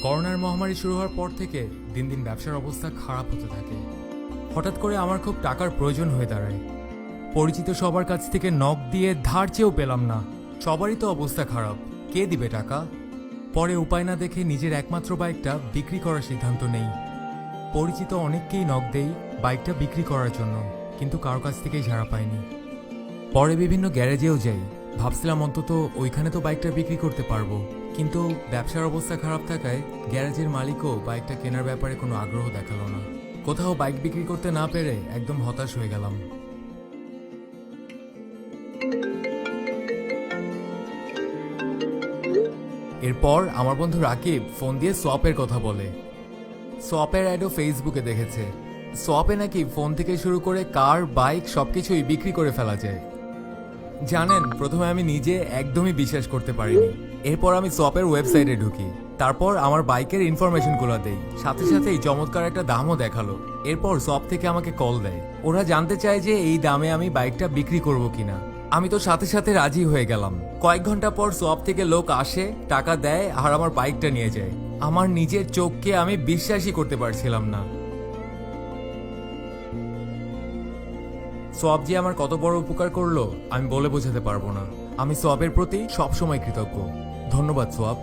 করোনার মহামারী শুরু হওয়ার পর থেকে দিন দিন ব্যবসার অবস্থা খারাপ হতে থাকে। হঠাৎ করে আমার খুব টাকার প্রয়োজন হয়ে দাঁড়ায়। পরিচিত সবার কাছ থেকে নক দিয়ে ধার চেয়েও পেলাম না। সবারই তো অবস্থা খারাপ, কে দিবে টাকা? পরে উপায় না দেখে নিজের একমাত্র বাইকটা বিক্রি করার সিদ্ধান্ত নেই। পরিচিত অনেককেই নক দেই বাইকটা বিক্রি করার জন্য, কিন্তু কারো কাছ থেকেই ঝাড়া পাইনি। পরে বিভিন্ন গ্যারেজেও যাই, ভাবছিলাম অন্তত ওইখানে তো বাইকটা বিক্রি করতে পারবো, কিন্তু ব্যবসার অবস্থা খারাপ থাকায় গ্যারেজের মালিকও বাইকটা কেনার ব্যাপারে কোনো আগ্রহ দেখালো না। কোথাও বাইক বিক্রি করতে না পেরে একদম হতাশ হয়ে গেলাম। এরপর আমার বন্ধু রাকিব ফোন দিয়ে সোয়াপের কথা বলে। সোয়াপের অ্যাডও ফেসবুকে দেখেছে। সোয়াপে নাকি ফোন থেকে শুরু করে কার, বাইক সবকিছুই বিক্রি করে ফেলা যায়। জানেন, প্রথমে আমি নিজে একদমই বিশ্বাস করতে পারিনি। এরপর আমি সোয়াপের ওয়েবসাইটে ঢুকি, তারপর আমার বাইকের ইনফরমেশনগুলো দেই, সাথে সাথেই চমৎকার একটা দামও দেখালো। এরপর সোয়াপ থেকে আমাকে কল দেয়, ওরা জানতে চায় যে এই দামে আমি বাইকটা বিক্রি করব কিনা। আমি তো সাথে সাথে রাজি হয়ে গেলাম। কয়েক ঘন্টা পর সোয়াপ থেকে লোক আসে, টাকা দেয় আর আমার বাইকটা নিয়ে যায়। আমার নিজের চোখকে আমি বিশ্বাসই করতে পারছিলাম না। সোয়াব যে আমার কত বড় উপকার করলো আমি বলে বোঝাতে পারবো না। আমি সোয়াবের প্রতি সবসময় কৃতজ্ঞ। ধন্যবাদ সোয়াব।